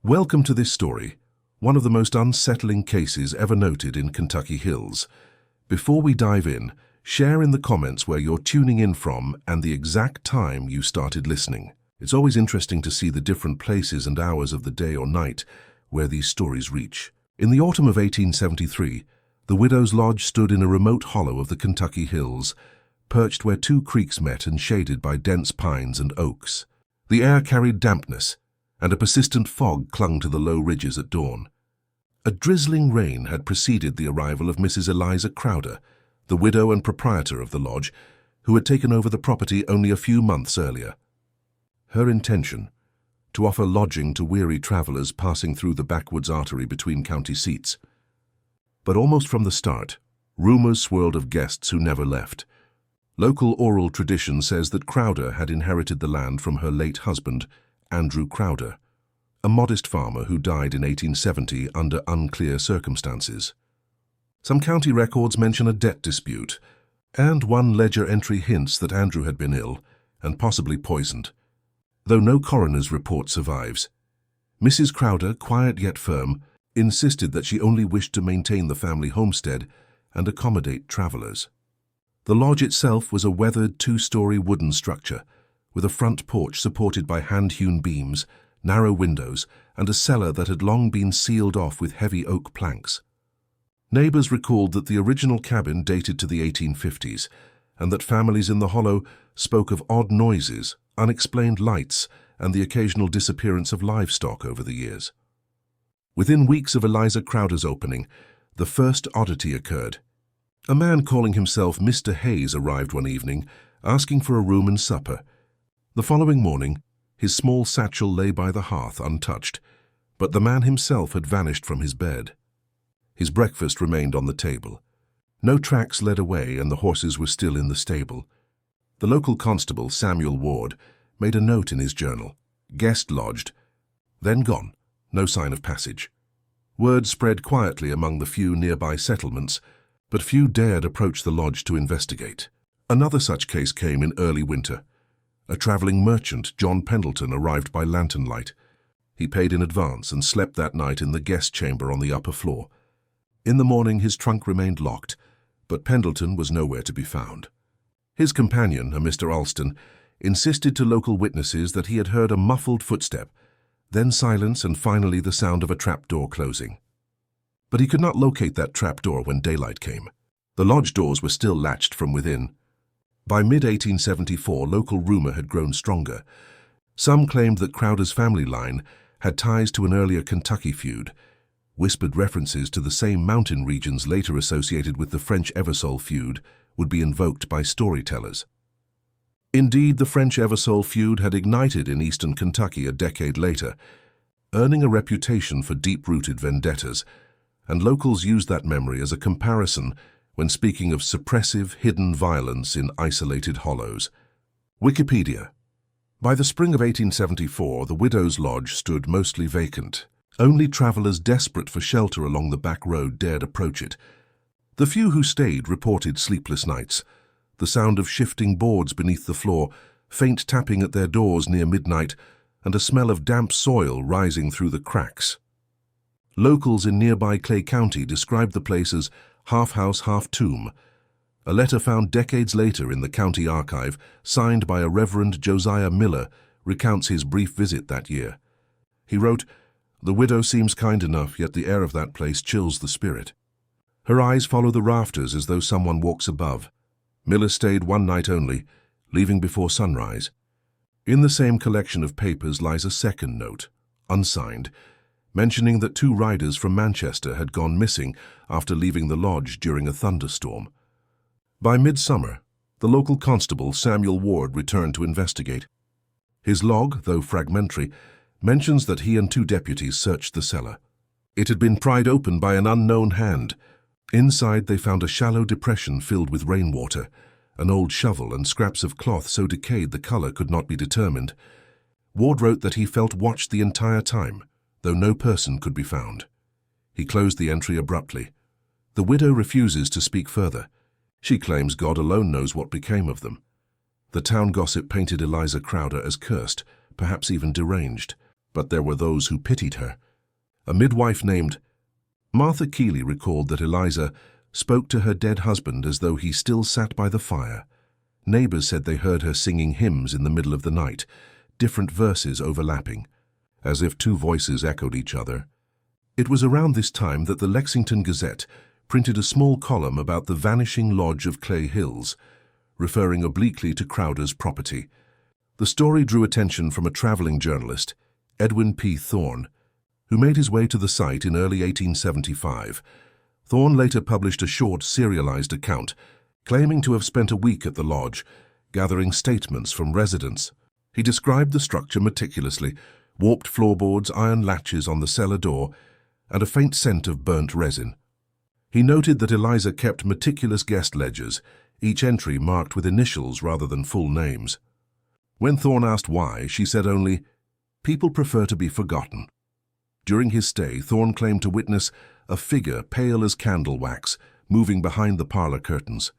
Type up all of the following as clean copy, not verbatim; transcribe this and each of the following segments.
Welcome to this story, one of the most unsettling cases ever noted in Kentucky Hills. Before we dive in, share in the comments where you're tuning in from and the exact time you started listening. It's always interesting to see the different places and hours of the day or night where these stories reach. In the autumn of 1873, the Widow's Lodge stood in a remote hollow of the Kentucky Hills, perched where two creeks met and shaded by dense pines and oaks. The air carried dampness, and a persistent fog clung to the low ridges at dawn. A drizzling rain had preceded the arrival of Mrs. Eliza Crowder, the widow and proprietor of the lodge, who had taken over the property only a few months earlier. Her intention: to offer lodging to weary travelers passing through the backwoods artery between county seats. But almost from the start, rumors swirled of guests who never left. Local oral tradition says that Crowder had inherited the land from her late husband, Andrew Crowder, a modest farmer who died in 1870 under unclear circumstances. Some county records mention a debt dispute, and one ledger entry hints that Andrew had been ill and possibly poisoned, though no coroner's report survives. Mrs. Crowder, quiet yet firm, insisted that she only wished to maintain the family homestead and accommodate travelers. The lodge itself was a weathered two-story wooden structure, with a front porch supported by hand-hewn beams, narrow windows, and a cellar that had long been sealed off with heavy oak planks. Neighbors recalled that the original cabin dated to the 1850s, and that families in the hollow spoke of odd noises, unexplained lights, and the occasional disappearance of livestock over the years. Within weeks of Eliza Crowder's opening, the first oddity occurred. A man calling himself Mr. Hayes arrived one evening, asking for a room and supper. The following morning, his small satchel lay by the hearth untouched, but the man himself had vanished from his bed. His breakfast remained on the table. No tracks led away, and the horses were still in the stable. The local constable, Samuel Ward, made a note in his journal: guest lodged, then gone, no sign of passage. Word spread quietly among the few nearby settlements, but few dared approach the lodge to investigate. Another such case came in early winter. A traveling merchant, John Pendleton, arrived by lantern light. He paid in advance and slept that night in the guest chamber on the upper floor. In the morning his trunk remained locked, but Pendleton was nowhere to be found. His companion, a Mr. Alston, insisted to local witnesses that he had heard a muffled footstep, then silence, and finally the sound of a trapdoor closing. But he could not locate that trapdoor when daylight came. The lodge doors were still latched from within. By mid-1874, local rumor had grown stronger. Some claimed that Crowder's family line had ties to an earlier Kentucky feud. Whispered references to the same mountain regions later associated with the French Eversole feud would be invoked by storytellers. Indeed, the French Eversole feud had ignited in eastern Kentucky a decade later, earning a reputation for deep-rooted vendettas, and locals used that memory as a comparison when speaking of suppressive, hidden violence in isolated hollows. Wikipedia. By the spring of 1874, the Widow's Lodge stood mostly vacant. Only travelers desperate for shelter along the back road dared approach it. The few who stayed reported sleepless nights, the sound of shifting boards beneath the floor, faint tapping at their doors near midnight, and a smell of damp soil rising through the cracks. Locals in nearby Clay County described the place as half house, half tomb. A letter found decades later in the county archive, signed by a Reverend Josiah Miller, recounts his brief visit that year. He wrote, "The widow seems kind enough, yet the air of that place chills the spirit. Her eyes follow the rafters as though someone walks above. Miller stayed one night only, leaving before sunrise." In the same collection of papers lies a second note, unsigned, mentioning that two riders from Manchester had gone missing after leaving the lodge during a thunderstorm. By midsummer, the local constable, Samuel Ward, returned to investigate. His log, though fragmentary, mentions that he and two deputies searched the cellar. It had been pried open by an unknown hand. Inside they found a shallow depression filled with rainwater, an old shovel, and scraps of cloth so decayed the color could not be determined. Ward wrote that he felt watched the entire time, though no person could be found. He closed the entry abruptly. The widow refuses to speak further. She claims God alone knows what became of them. The town gossip painted Eliza Crowder as cursed, perhaps even deranged, but there were those who pitied her. A midwife named Martha Keeley recalled that Eliza spoke to her dead husband as though he still sat by the fire. Neighbors said they heard her singing hymns in the middle of the night, different verses overlapping, as if two voices echoed each other. It was around this time that the Lexington Gazette printed a small column about the vanishing lodge of Clay Hills, referring obliquely to Crowder's property. The story drew attention from a traveling journalist, Edwin P. Thorne, who made his way to the site in early 1875. Thorne later published a short, serialized account, claiming to have spent a week at the lodge, gathering statements from residents. He described the structure meticulously, warped floorboards, iron latches on the cellar door, and a faint scent of burnt resin. He noted that Eliza kept meticulous guest ledgers, each entry marked with initials rather than full names. When Thorne asked why, she said only, "People prefer to be forgotten." During his stay, Thorne claimed to witness a figure pale as candle wax moving behind the parlor curtains.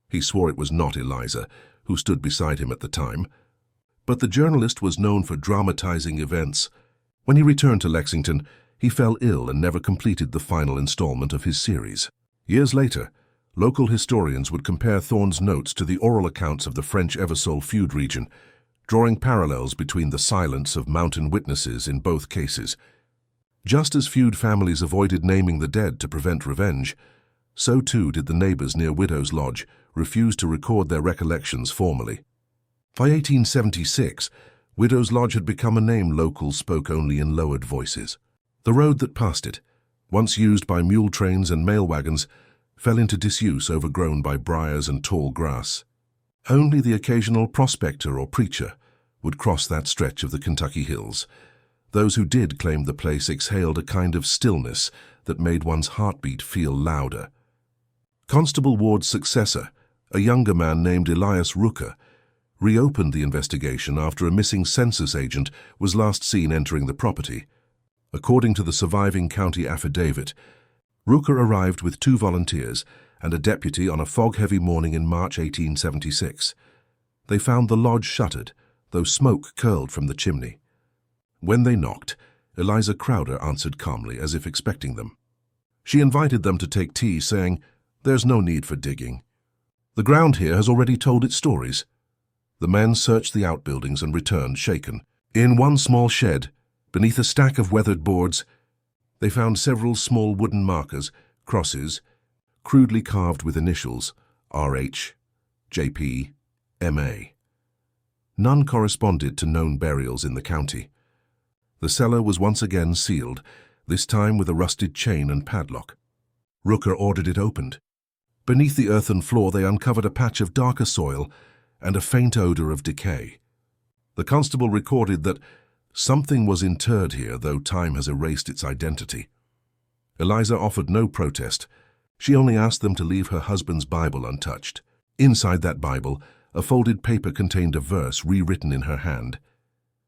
He swore it was not Eliza, who stood beside him at the time. But the journalist was known for dramatizing events. When he returned to Lexington, he fell ill and never completed the final installment of his series. Years later, local historians would compare Thorne's notes to the oral accounts of the French Eversole feud region, drawing parallels between the silence of mountain witnesses in both cases. Just as feud families avoided naming the dead to prevent revenge, so too did the neighbors near Widow's Lodge refuse to record their recollections formally. By 1876, Widow's Lodge had become a name locals spoke only in lowered voices. The road that passed it, once used by mule trains and mail wagons, fell into disuse overgrown by briars and tall grass. Only the occasional prospector or preacher would cross that stretch of the Kentucky hills. Those who did claimed the place exhaled a kind of stillness that made one's heartbeat feel louder. Constable Ward's successor, a younger man named Elias Rooker, reopened the investigation after a missing census agent was last seen entering the property. According to the surviving county affidavit, Rooker arrived with 2 volunteers and a deputy on a fog-heavy morning in March 1876. They found the lodge shuttered, though smoke curled from the chimney. When they knocked, Eliza Crowder answered calmly, as if expecting them. She invited them to take tea, saying, "There's no need for digging. The ground here has already told its stories." The men searched the outbuildings and returned, shaken. In one small shed, beneath a stack of weathered boards, they found several small wooden markers, crosses, crudely carved with initials, R.H., J.P., M.A. None corresponded to known burials in the county. The cellar was once again sealed, this time with a rusted chain and padlock. Rooker ordered it opened. Beneath the earthen floor they uncovered a patch of darker soil and a faint odor of decay. The constable recorded that something was interred here, though time has erased its identity. Eliza offered no protest. She only asked them to leave her husband's Bible untouched. Inside that Bible, a folded paper contained a verse rewritten in her hand.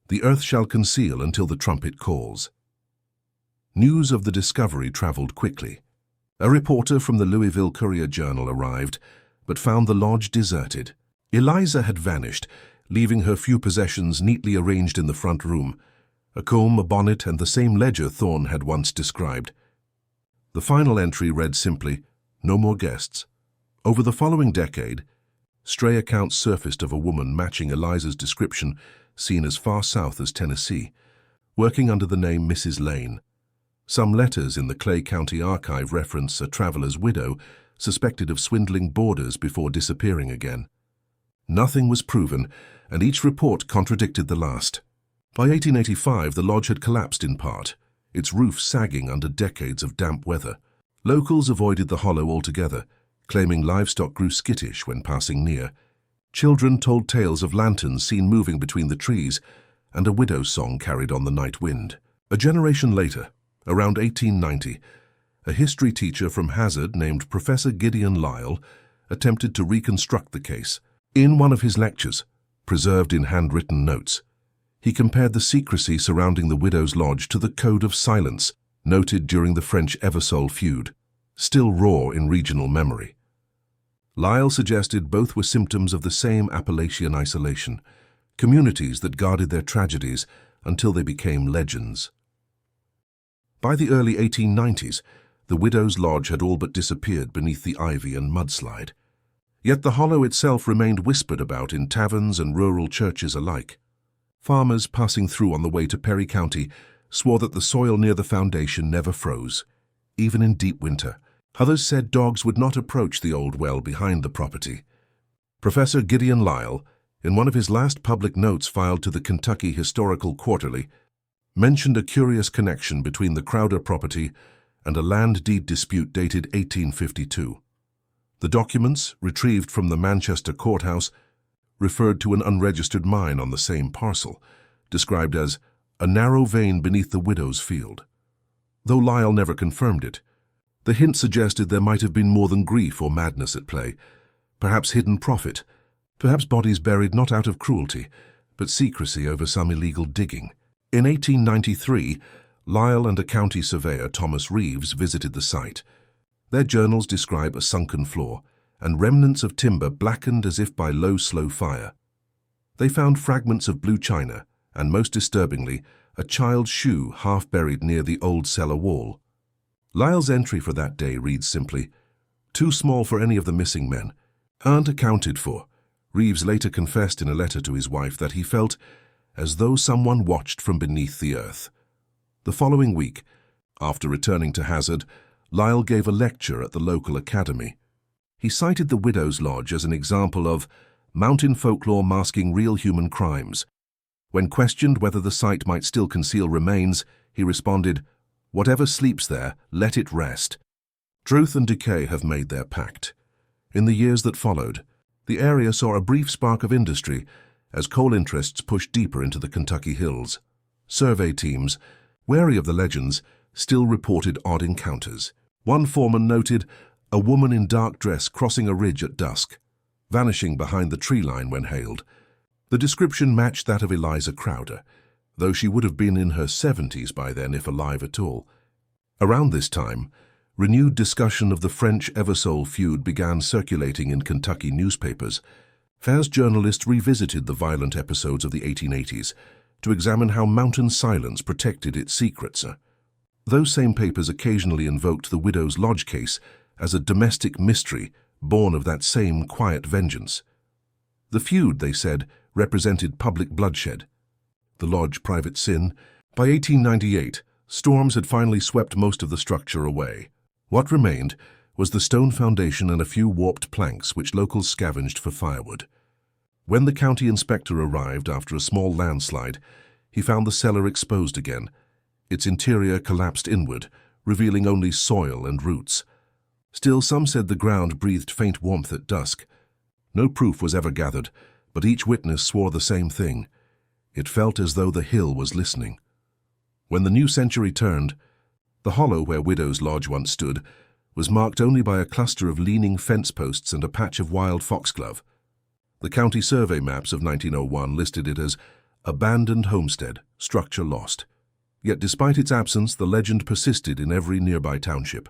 "The earth shall conceal until the trumpet calls." News of the discovery traveled quickly. A reporter from the Louisville Courier-Journal arrived, but found the lodge deserted. Eliza had vanished, leaving her few possessions neatly arranged in the front room, a comb, a bonnet, and the same ledger Thorne had once described. The final entry read simply, "No more guests." Over the following decade, stray accounts surfaced of a woman matching Eliza's description, seen as far south as Tennessee, working under the name Mrs. Lane. Some letters in the Clay County Archive reference a traveler's widow suspected of swindling boarders before disappearing again. Nothing was proven, and each report contradicted the last. By 1885, the lodge had collapsed in part, its roof sagging under decades of damp weather. Locals avoided the hollow altogether, claiming livestock grew skittish when passing near. Children told tales of lanterns seen moving between the trees, and a widow's song carried on the night wind. A generation later, around 1890, a history teacher from Hazard named Professor Gideon Lyle attempted to reconstruct the case. In one of his lectures, preserved in handwritten notes, he compared the secrecy surrounding the widow's lodge to the code of silence noted during the French Eversole feud, still raw in regional memory. Lyle suggested both were symptoms of the same Appalachian isolation, communities that guarded their tragedies until they became legends. By the early 1890s, the Widow's Lodge had all but disappeared beneath the ivy and mudslide. Yet the hollow itself remained whispered about in taverns and rural churches alike. Farmers passing through on the way to Perry County swore that the soil near the foundation never froze, even in deep winter. Others said dogs would not approach the old well behind the property. Professor Gideon Lyle, in one of his last public notes filed to the Kentucky Historical Quarterly, mentioned a curious connection between the Crowder property and a land deed dispute dated 1852. The documents, retrieved from the Manchester courthouse, referred to an unregistered mine on the same parcel, described as a narrow vein beneath the widow's field. Though Lyle never confirmed it, the hint suggested there might have been more than grief or madness at play, perhaps hidden profit, perhaps bodies buried not out of cruelty, but secrecy over some illegal digging. In 1893, Lyle and a county surveyor, Thomas Reeves, visited the site. Their journals describe a sunken floor and remnants of timber blackened as if by low, slow fire. They found fragments of blue china and, most disturbingly, a child's shoe half buried near the old cellar wall. Lyle's entry for that day reads simply, "Too small for any of the missing men. Aren't accounted for." Reeves later confessed in a letter to his wife that he felt as though someone watched from beneath the earth. The following week, after returning to Hazard, Lyle gave a lecture at the local academy. He cited the Widow's Lodge as an example of mountain folklore masking real human crimes. When questioned whether the site might still conceal remains, he responded, "Whatever sleeps there, let it rest." Truth and decay have made their pact. In the years that followed, the area saw a brief spark of industry as coal interests pushed deeper into the Kentucky hills. Survey teams, wary of the legends, still reported odd encounters. One foreman noted a woman in dark dress crossing a ridge at dusk, vanishing behind the tree line when hailed. The description matched that of Eliza Crowder, though she would have been in her 70s by then if alive at all. Around this time, renewed discussion of the French Eversole feud began circulating in Kentucky newspapers. Faz journalists revisited the violent episodes of the 1880s to examine how mountain silence protected its secrets. Those same papers occasionally invoked the Widow's Lodge case as a domestic mystery born of that same quiet vengeance. The feud, they said, represented public bloodshed. The lodge private sin. By 1898, storms had finally swept most of the structure away. What remained was the stone foundation and a few warped planks which locals scavenged for firewood. When the county inspector arrived after a small landslide, he found the cellar exposed again. Its interior collapsed inward, revealing only soil and roots. Still, some said the ground breathed faint warmth at dusk. No proof was ever gathered, but each witness swore the same thing. It felt as though the hill was listening. When the new century turned, the hollow where Widow's Lodge once stood was marked only by a cluster of leaning fence posts and a patch of wild foxglove. The county survey maps of 1901 listed it as abandoned homestead, structure lost. Yet despite its absence, the legend persisted in every nearby township.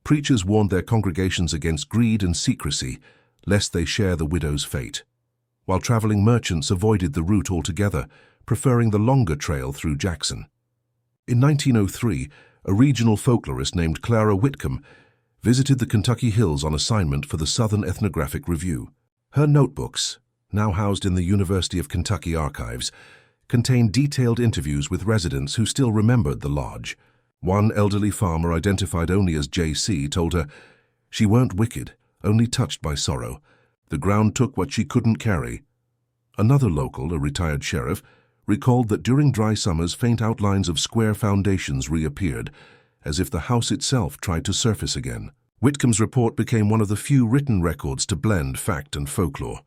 Preachers warned their congregations against greed and secrecy, lest they share the widow's fate, while traveling merchants avoided the route altogether, preferring the longer trail through Jackson. In 1903, a regional folklorist named Clara Whitcomb visited the Kentucky hills on assignment for the Southern Ethnographic Review. Her notebooks, now housed in the University of Kentucky archives, contained detailed interviews with residents who still remembered the lodge. One elderly farmer, identified only as J.C., told her, "She weren't wicked, only touched by sorrow. The ground took what she couldn't carry." Another local, a retired sheriff, recalled that during dry summers faint outlines of square foundations reappeared, as if the house itself tried to surface again. Whitcomb's report became one of the few written records to blend fact and folklore.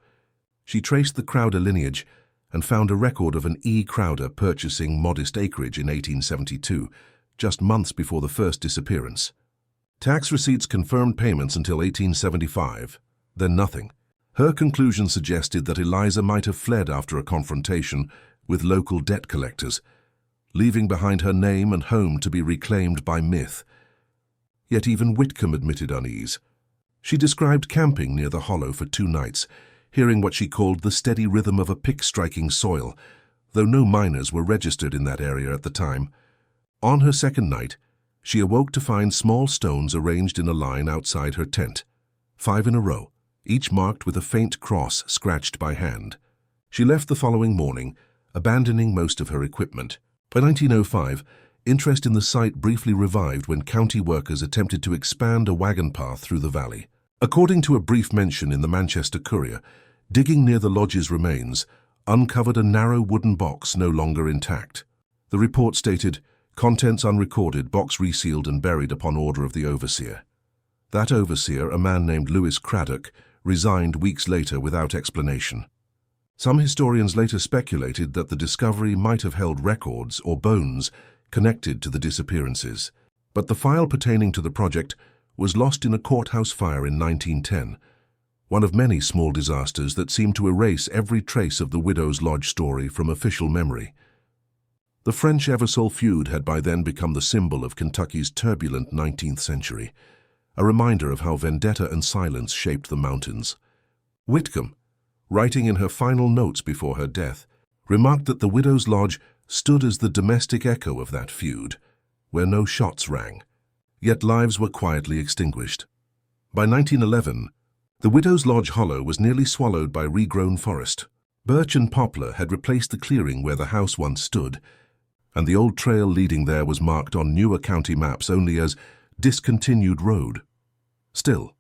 She traced the Crowder lineage and found a record of an E. Crowder purchasing modest acreage in 1872, just months before the first disappearance. Tax receipts confirmed payments until 1875, then nothing. Her conclusion suggested that Eliza might have fled after a confrontation with local debt collectors, leaving behind her name and home to be reclaimed by myth. Yet even Whitcomb admitted unease. She described camping near the hollow for 2 nights, hearing what she called the steady rhythm of a pick striking soil, though no miners were registered in that area at the time. On her second night, she awoke to find small stones arranged in a line outside her tent, 5 in a row, each marked with a faint cross scratched by hand. She left the following morning, abandoning most of her equipment. By 1905, interest in the site briefly revived when county workers attempted to expand a wagon path through the valley. According to a brief mention in the Manchester Courier, digging near the lodge's remains uncovered a narrow wooden box no longer intact. The report stated, "Contents unrecorded, box resealed and buried upon order of the overseer." That overseer, a man named Lewis Craddock, resigned weeks later without explanation. Some historians later speculated that the discovery might have held records or bones connected to the disappearances, but the file pertaining to the project was lost in a courthouse fire in 1910, one of many small disasters that seemed to erase every trace of the Widow's Lodge story from official memory. The French-Eversole feud had by then become the symbol of Kentucky's turbulent 19th century, a reminder of how vendetta and silence shaped the mountains. Whitcomb, writing in her final notes before her death, remarked that the Widow's Lodge stood as the domestic echo of that feud, where no shots rang, yet lives were quietly extinguished. By 1911, the Widow's Lodge hollow was nearly swallowed by regrown forest. Birch and poplar had replaced the clearing where the house once stood, and the old trail leading there was marked on newer county maps only as Discontinued Road. Still,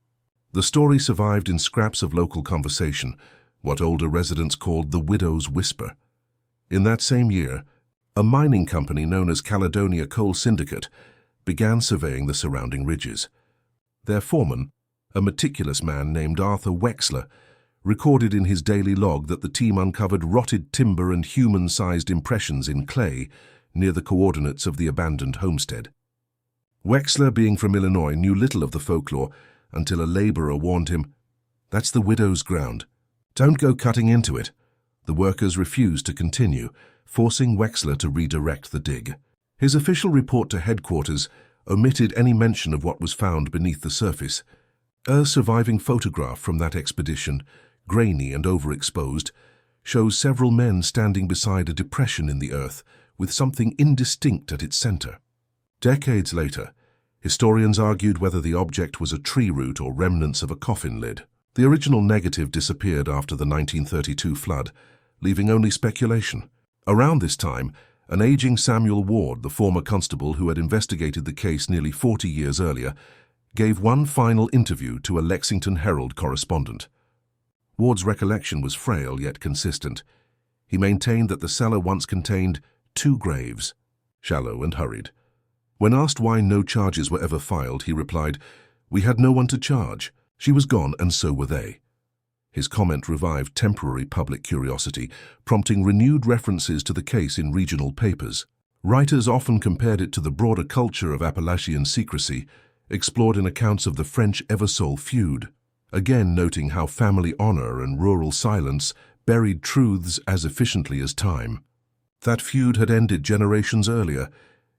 the story survived in scraps of local conversation, what older residents called the Widow's Whisper. In that same year, a mining company known as Caledonia Coal Syndicate began surveying the surrounding ridges. Their foreman, a meticulous man named Arthur Wexler, recorded in his daily log that the team uncovered rotted timber and human-sized impressions in clay near the coordinates of the abandoned homestead. Wexler, being from Illinois, knew little of the folklore until a laborer warned him, "That's the widow's ground. Don't go cutting into it." The workers refused to continue, forcing Wexler to redirect the dig. His official report to headquarters omitted any mention of what was found beneath the surface. A surviving photograph from that expedition, grainy and overexposed, shows several men standing beside a depression in the earth with something indistinct at its center. Decades later, historians argued whether the object was a tree root or remnants of a coffin lid. The original negative disappeared after the 1932 flood, leaving only speculation. Around this time, an aging Samuel Ward, the former constable who had investigated the case nearly 40 years earlier, gave one final interview to a Lexington Herald correspondent. Ward's recollection was frail yet consistent. He maintained that the cellar once contained 2 graves, shallow and hurried. When asked why no charges were ever filed, he replied, "We had no one to charge. She was gone and so were they." His comment revived temporary public curiosity, prompting renewed references to the case in regional papers. Writers often compared it to the broader culture of Appalachian secrecy, explored in accounts of the French-Eversole feud, again noting how family honor and rural silence buried truths as efficiently as time. That feud had ended generations earlier,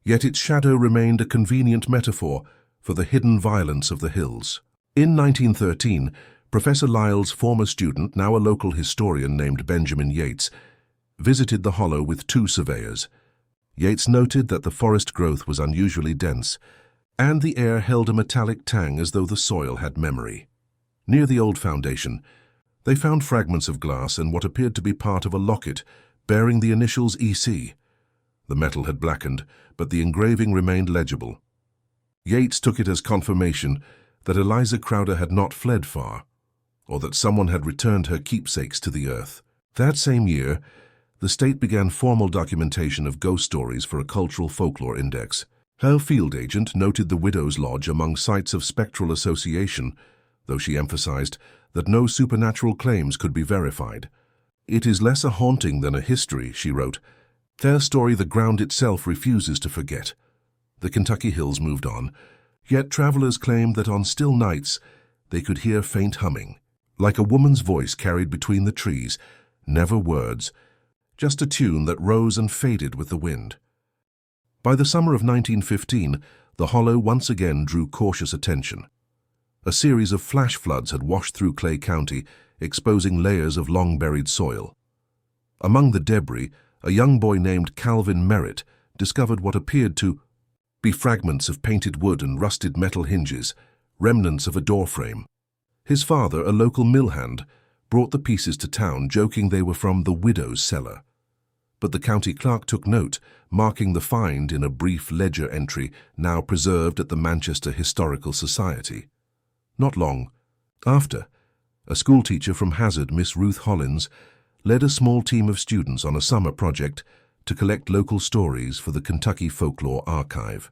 yet its shadow remained a convenient metaphor for the hidden violence of the hills. In 1913, Professor Lyell's former student, now a local historian named Benjamin Yates, visited the hollow with 2 surveyors. Yates noted that the forest growth was unusually dense, and the air held a metallic tang as though the soil had memory. Near the old foundation, they found fragments of glass and what appeared to be part of a locket bearing the initials EC. The metal had blackened, but the engraving remained legible. Yates took it as confirmation that Eliza Crowder had not fled far, or that someone had returned her keepsakes to the earth. That same year, the state began formal documentation of ghost stories for a cultural folklore index. Her field agent noted the Widow's Lodge among sites of spectral association, though she emphasized that no supernatural claims could be verified. "It is less a haunting than a history," she wrote. "Their story the ground itself refuses to forget." The Kentucky hills moved on, yet travelers claimed that on still nights they could hear faint humming, like a woman's voice carried between the trees, never words, just a tune that rose and faded with the wind. By the summer of 1915, the hollow once again drew cautious attention. A series of flash floods had washed through Clay County, exposing layers of long-buried soil. Among the debris, a young boy named Calvin Merritt discovered what appeared to be fragments of painted wood and rusted metal hinges, remnants of a door frame. His father, a local mill hand, brought the pieces to town, joking they were from the widow's cellar. But the county clerk took note, marking the find in a brief ledger entry now preserved at the Manchester Historical Society. Not long after, a schoolteacher from Hazard, Miss Ruth Hollins, led a small team of students on a summer project to collect local stories for the Kentucky Folklore Archive.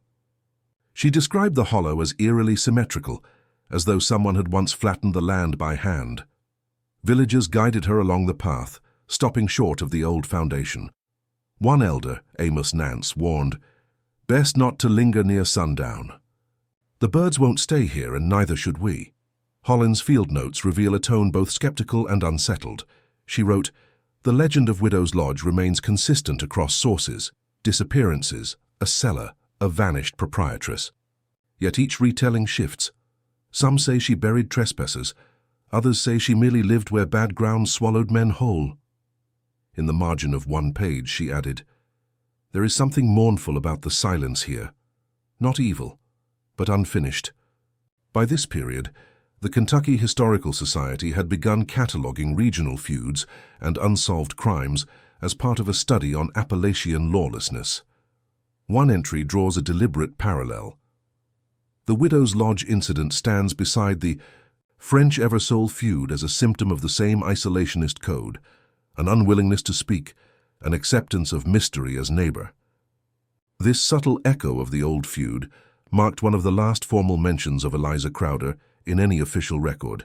She described the hollow as eerily symmetrical, as though someone had once flattened the land by hand. Villagers guided her along the path, stopping short of the old foundation. One elder, Amos Nance, warned, "Best not to linger near sundown. The birds won't stay here, and neither should we." Hollins' field notes reveal a tone both skeptical and unsettled. She wrote, "The legend of Widow's Lodge remains consistent across sources: disappearances, a cellar, a vanished proprietress. Yet each retelling shifts. Some say she buried trespassers, others say she merely lived where bad ground swallowed men whole." In the margin of one page, she added, "There is something mournful about the silence here. Not evil, but unfinished." By this period, the Kentucky Historical Society had begun cataloguing regional feuds and unsolved crimes as part of a study on Appalachian lawlessness. One entry draws a deliberate parallel. The Widow's Lodge incident stands beside the French Eversole feud as a symptom of the same isolationist code: an unwillingness to speak, an acceptance of mystery as neighbor. This subtle echo of the old feud marked one of the last formal mentions of Eliza Crowder in any official record.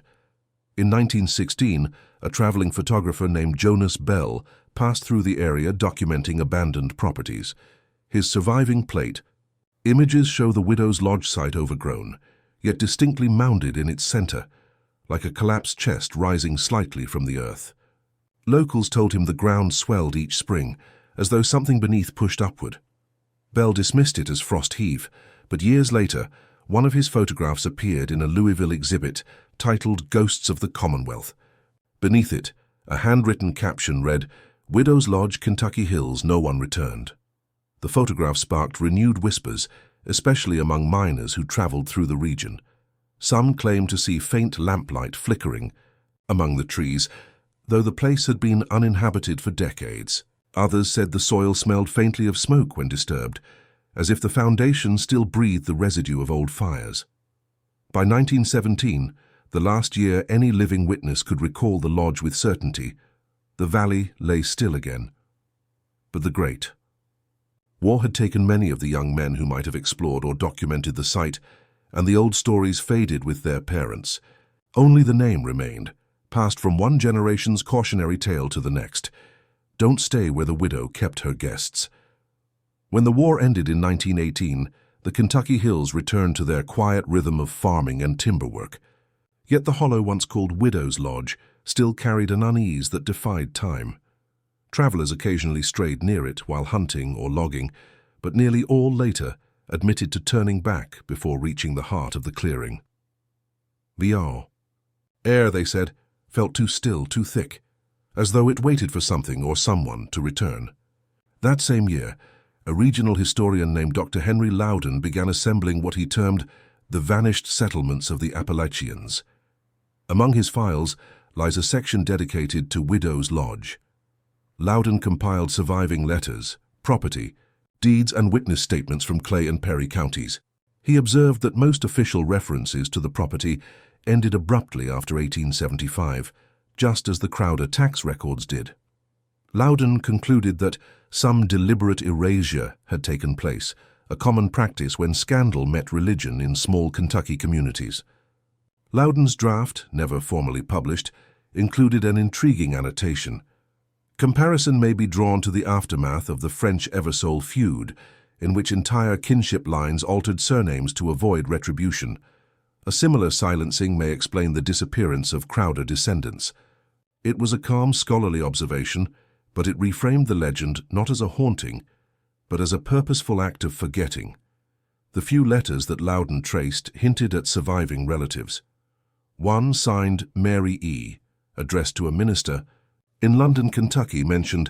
In 1916, a traveling photographer named Jonas Bell passed through the area documenting abandoned properties. His surviving plate, images show the Widow's Lodge site overgrown, yet distinctly mounded in its center, like a collapsed chest rising slightly from the earth. Locals told him the ground swelled each spring, as though something beneath pushed upward. Bell dismissed it as frost heave, but years later, one of his photographs appeared in a Louisville exhibit titled Ghosts of the Commonwealth. Beneath it, a handwritten caption read, "Widow's Lodge, Kentucky Hills, no one returned." The photograph sparked renewed whispers, especially among miners who traveled through the region. Some claimed to see faint lamplight flickering among the trees, though the place had been uninhabited for decades. Others said the soil smelled faintly of smoke when disturbed, as if the foundation still breathed the residue of old fires. By 1917, the last year any living witness could recall the lodge with certainty, the valley lay still again. But the great war had taken many of the young men who might have explored or documented the site, and the old stories faded with their parents. Only the name remained, passed from one generation's cautionary tale to the next. Don't stay where the widow kept her guests. When the war ended in 1918, the Kentucky Hills returned to their quiet rhythm of farming and timber work. Yet the hollow once called Widow's Lodge still carried an unease that defied time. Travelers occasionally strayed near it while hunting or logging, but nearly all later admitted to turning back before reaching the heart of the clearing. The air, they said, felt too still, too thick, as though it waited for something or someone to return. That same year, a regional historian named Dr. Henry Loudon began assembling what he termed the vanished settlements of the Appalachians. Among his files lies a section dedicated to Widow's Lodge. Loudon compiled surviving letters, property, deeds and witness statements from Clay and Perry counties. He observed that most official references to the property ended abruptly after 1875, just as the Crowder tax records did. Loudon concluded that some deliberate erasure had taken place, a common practice when scandal met religion in small Kentucky communities. Loudon's draft, never formally published, included an intriguing annotation. Comparison may be drawn to the aftermath of the French Eversole feud, in which entire kinship lines altered surnames to avoid retribution. A similar silencing may explain the disappearance of Crowder descendants. It was a calm, scholarly observation, but it reframed the legend not as a haunting, but as a purposeful act of forgetting. The few letters that Loudon traced hinted at surviving relatives. One, signed Mary E., addressed to a minister, in London, Kentucky, mentioned,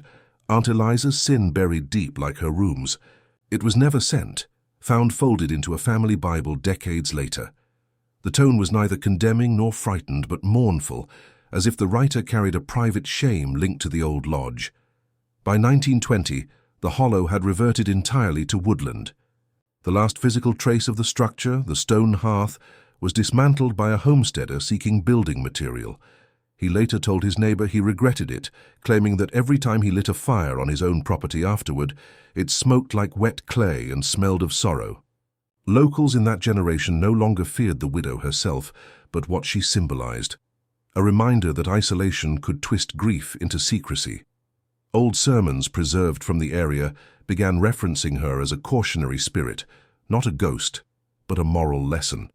Aunt Eliza's sin buried deep like her rooms. It was never sent, found folded into a family Bible decades later. The tone was neither condemning nor frightened, but mournful, as if the writer carried a private shame linked to the old lodge. By 1920, the hollow had reverted entirely to woodland. The last physical trace of the structure, the stone hearth, was dismantled by a homesteader seeking building material. He later told his neighbor he regretted it, claiming that every time he lit a fire on his own property afterward, it smoked like wet clay and smelled of sorrow. Locals in that generation no longer feared the widow herself, but what she symbolized. A reminder that isolation could twist grief into secrecy. Old sermons preserved from the area began referencing her as a cautionary spirit, not a ghost, but a moral lesson.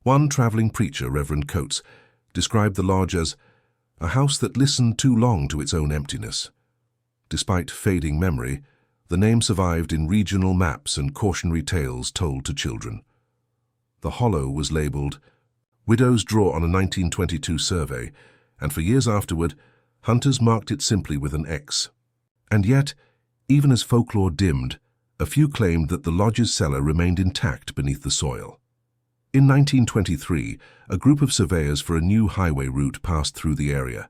One traveling preacher, Reverend Coates, described the lodge as a house that listened too long to its own emptiness. Despite fading memory, the name survived in regional maps and cautionary tales told to children. The hollow was labeled Widow's Draw on a 1922 survey, and for years afterward, hunters marked it simply with an X. And yet, even as folklore dimmed, a few claimed that the lodge's cellar remained intact beneath the soil. In 1923, a group of surveyors for a new highway route passed through the area.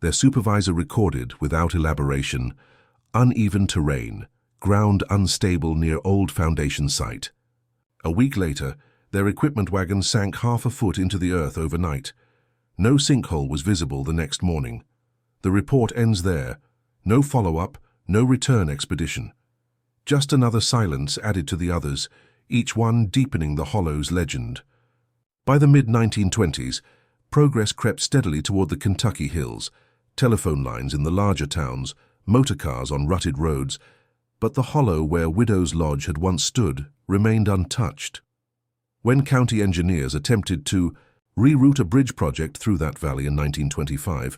Their supervisor recorded, without elaboration, uneven terrain, ground unstable near old foundation site. A week later, their equipment wagon sank half a foot into the earth overnight. No sinkhole was visible the next morning. The report ends there. No follow-up, no return expedition. Just another silence added to the others, each one deepening the hollow's legend. By the mid-1920s, progress crept steadily toward the Kentucky hills, telephone lines in the larger towns, motor cars on rutted roads, but the hollow where Widow's Lodge had once stood remained untouched. When county engineers attempted to reroute a bridge project through that valley in 1925,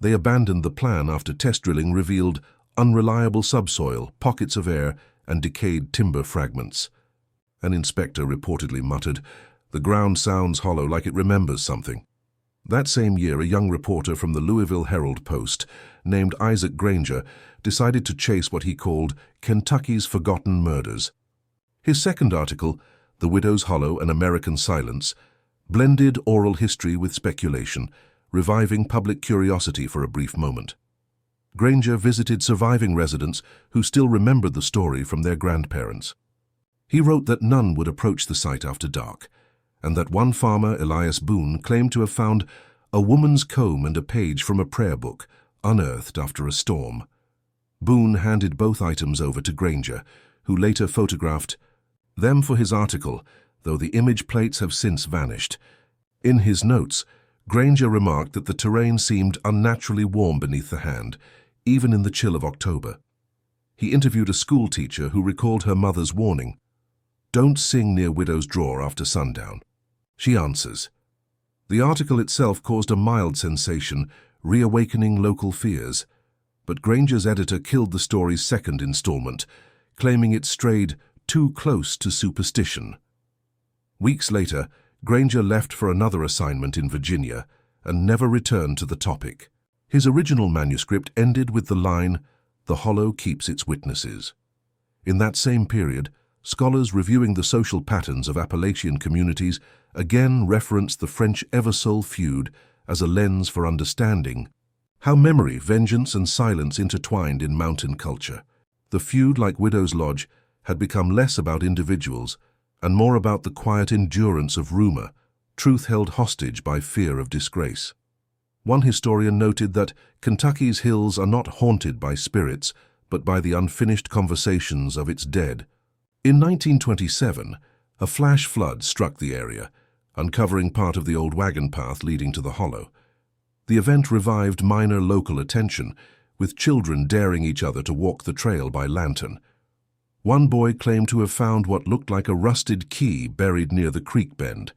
they abandoned the plan after test drilling revealed unreliable subsoil, pockets of air, and decayed timber fragments. An inspector reportedly muttered, "The ground sounds hollow like it remembers something." That same year, a young reporter from the Louisville Herald-Post, named Isaac Granger, decided to chase what he called Kentucky's Forgotten Murders. His second article, The Widow's Hollow, An American Silence, blended oral history with speculation, reviving public curiosity for a brief moment. Granger visited surviving residents who still remembered the story from their grandparents. He wrote that none would approach the site after dark, and that one farmer, Elias Boone, claimed to have found a woman's comb and a page from a prayer book, unearthed after a storm. Boone handed both items over to Granger, who later photographed them for his article, though the image plates have since vanished. In his notes, Granger remarked that the terrain seemed unnaturally warm beneath the hand, even in the chill of October. He interviewed a school teacher who recalled her mother's warning, "Don't sing near Widow's Draw after sundown." She answers. The article itself caused a mild sensation, reawakening local fears. But Granger's editor killed the story's second installment, claiming it strayed too close to superstition. Weeks later, Granger left for another assignment in Virginia and never returned to the topic. His original manuscript ended with the line, "The hollow keeps its witnesses." In that same period, scholars reviewing the social patterns of Appalachian communities again referenced the French Eversole feud as a lens for understanding how memory, vengeance, and silence intertwined in mountain culture. The feud, like Widow's Lodge, had become less about individuals and more about the quiet endurance of rumor, truth held hostage by fear of disgrace. One historian noted that Kentucky's hills are not haunted by spirits, but by the unfinished conversations of its dead. In 1927, a flash flood struck the area, uncovering part of the old wagon path leading to the hollow. The event revived minor local attention, with children daring each other to walk the trail by lantern. One boy claimed to have found what looked like a rusted key buried near the creek bend.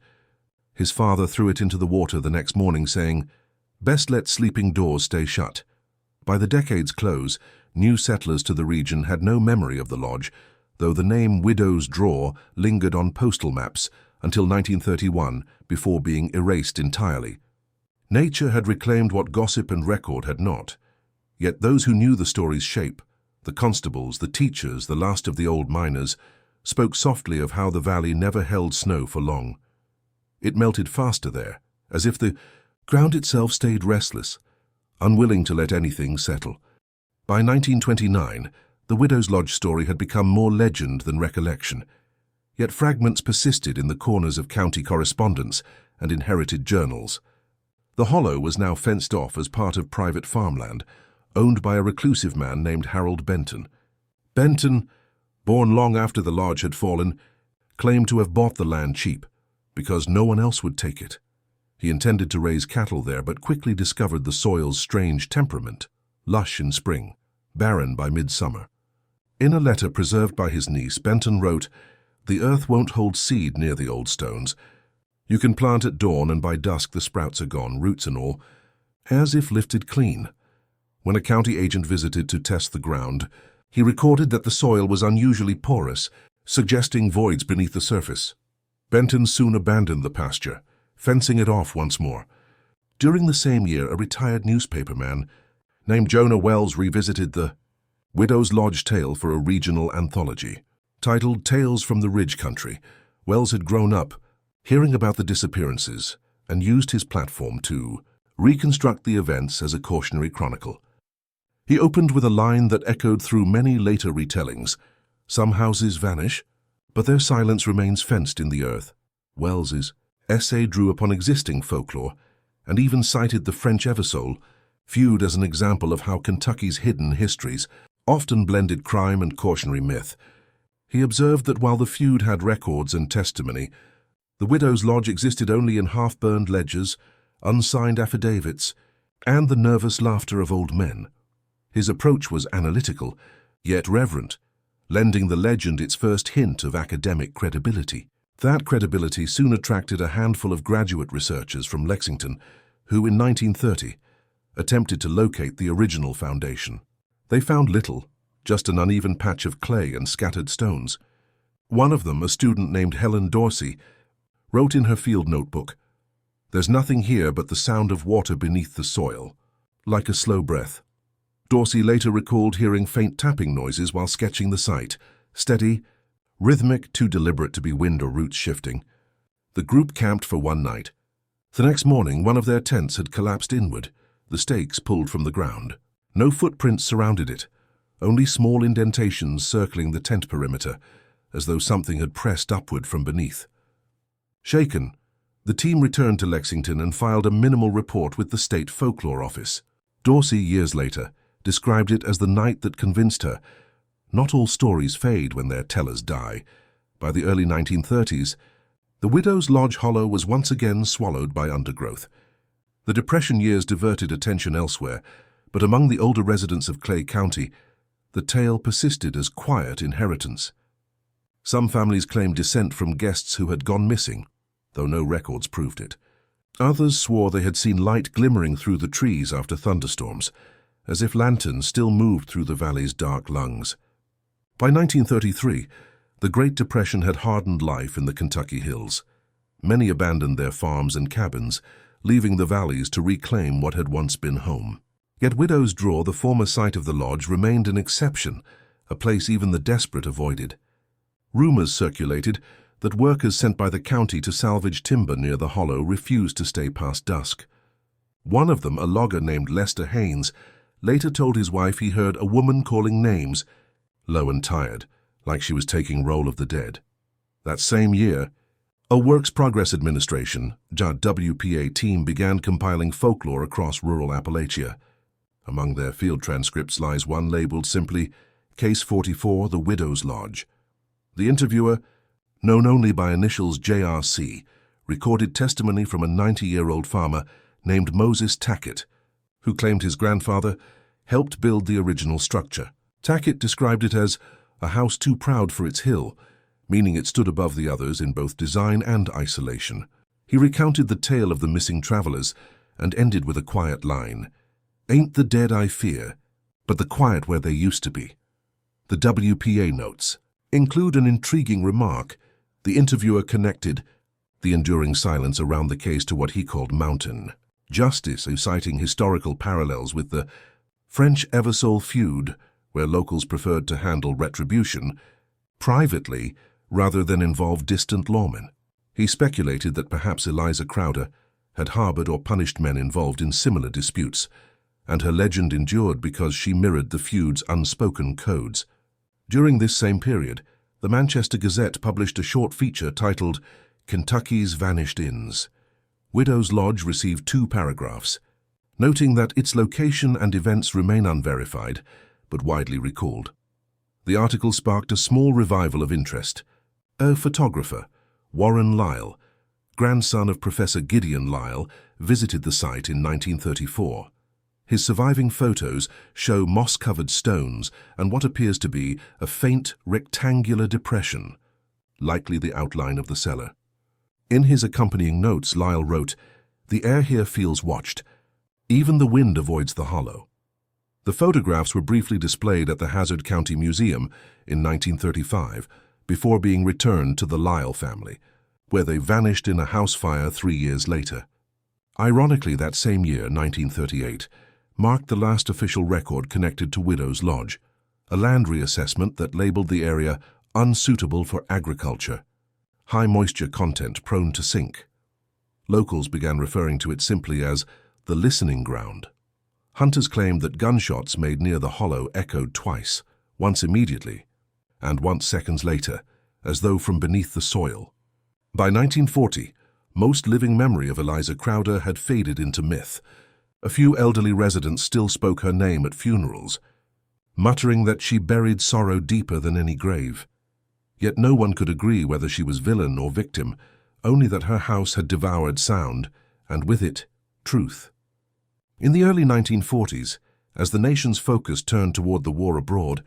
His father threw it into the water the next morning, saying, "Best let sleeping doors stay shut." By the decade's close, new settlers to the region had no memory of the lodge, though the name Widow's Draw lingered on postal maps until 1931 before being erased entirely. Nature had reclaimed what gossip and record had not. Yet those who knew the story's shape, the constables, the teachers, the last of the old miners, spoke softly of how the valley never held snow for long. It melted faster there, as if the ground itself stayed restless, unwilling to let anything settle. By 1929, the Widow's Lodge story had become more legend than recollection, yet fragments persisted in the corners of county correspondence and inherited journals. The hollow was now fenced off as part of private farmland, owned by a reclusive man named Harold Benton. Benton, born long after the lodge had fallen, claimed to have bought the land cheap, because no one else would take it. He intended to raise cattle there, but quickly discovered the soil's strange temperament, lush in spring, barren by midsummer. In a letter preserved by his niece, Benton wrote, "The earth won't hold seed near the old stones. You can plant at dawn, and by dusk the sprouts are gone, roots and all, as if lifted clean." When a county agent visited to test the ground, he recorded that the soil was unusually porous, suggesting voids beneath the surface. Benton soon abandoned the pasture, fencing it off once more. During the same year, a retired newspaperman named Jonah Wells revisited the Widow's Lodge tale for a regional anthology. Titled Tales from the Ridge Country, Wells had grown up hearing about the disappearances and used his platform to reconstruct the events as a cautionary chronicle. He opened with a line that echoed through many later retellings. Some houses vanish, but their silence remains fenced in the earth. Wells's essay drew upon existing folklore and even cited the French Eversole, viewed as an example of how Kentucky's hidden histories often blended crime and cautionary myth. He observed that while the feud had records and testimony, the Widow's Lodge existed only in half-burned ledgers, unsigned affidavits, and the nervous laughter of old men. His approach was analytical, yet reverent, lending the legend its first hint of academic credibility. That credibility soon attracted a handful of graduate researchers from Lexington who, in 1930, attempted to locate the original foundation. They found little, just an uneven patch of clay and scattered stones. One of them, a student named Helen Dorsey, wrote in her field notebook, "There's nothing here but the sound of water beneath the soil, like a slow breath." Dorsey later recalled hearing faint tapping noises while sketching the site, steady, rhythmic, too deliberate to be wind or roots shifting. The group camped for one night. The next morning, one of their tents had collapsed inward, the stakes pulled from the ground. No footprints surrounded it, only small indentations circling the tent perimeter, as though something had pressed upward from beneath. Shaken, the team returned to Lexington and filed a minimal report with the State Folklore Office. Dorsey, years later, described it as the night that convinced her, not all stories fade when their tellers die. By the early 1930s, the Widow's Lodge Hollow was once again swallowed by undergrowth. The Depression years diverted attention elsewhere, but among the older residents of Clay County, the tale persisted as quiet inheritance. Some families claimed descent from guests who had gone missing, though no records proved it. Others swore they had seen light glimmering through the trees after thunderstorms, as if lanterns still moved through the valley's dark lungs. By 1933, the Great Depression had hardened life in the Kentucky hills. Many abandoned their farms and cabins, leaving the valleys to reclaim what had once been home. Yet Widow's Draw, the former site of the lodge, remained an exception, a place even the desperate avoided. Rumors circulated that workers sent by the county to salvage timber near the hollow refused to stay past dusk. One of them, a logger named Lester Haynes, later told his wife he heard a woman calling names, low and tired, like she was taking roll of the dead. That same year, a Works Progress Administration, WPA team began compiling folklore across rural Appalachia. Among their field transcripts lies one labeled simply, Case 44, The Widow's Lodge. The interviewer, known only by initials JRC, recorded testimony from a 90-year-old farmer named Moses Tackett, who claimed his grandfather helped build the original structure. Tackett described it as a house too proud for its hill, meaning it stood above the others in both design and isolation. He recounted the tale of the missing travelers and ended with a quiet line, "Ain't the dead I fear, but the quiet where they used to be." The WPA notes include an intriguing remark. The interviewer connected the enduring silence around the case to what he called mountain justice, citing historical parallels with the French Eversole feud, where locals preferred to handle retribution privately rather than involve distant lawmen. He speculated that perhaps Eliza Crowder had harbored or punished men involved in similar disputes, and her legend endured because she mirrored the feud's unspoken codes. During this same period, the Manchester Gazette published a short feature titled Kentucky's Vanished Inns. Widow's Lodge received 2 paragraphs, noting that its location and events remain unverified, but widely recalled. The article sparked a small revival of interest. A photographer, Warren Lyle, grandson of Professor Gideon Lyle, visited the site in 1934. His surviving photos show moss-covered stones and what appears to be a faint rectangular depression, likely the outline of the cellar. In his accompanying notes, Lyle wrote, "The air here feels watched. Even the wind avoids the hollow." The photographs were briefly displayed at the Hazard County Museum in 1935 before being returned to the Lyle family, where they vanished in a house fire 3 years later. Ironically, that same year, 1938, marked the last official record connected to Widow's Lodge, a land reassessment that labeled the area unsuitable for agriculture, high moisture content prone to sink. Locals began referring to it simply as the listening ground. Hunters claimed that gunshots made near the hollow echoed twice, once immediately, and once seconds later, as though from beneath the soil. By 1940, most living memory of Eliza Crowder had faded into myth. A few elderly residents still spoke her name at funerals, muttering that she buried sorrow deeper than any grave. Yet no one could agree whether she was villain or victim, only that her house had devoured sound, and with it, truth. In the early 1940s, as the nation's focus turned toward the war abroad,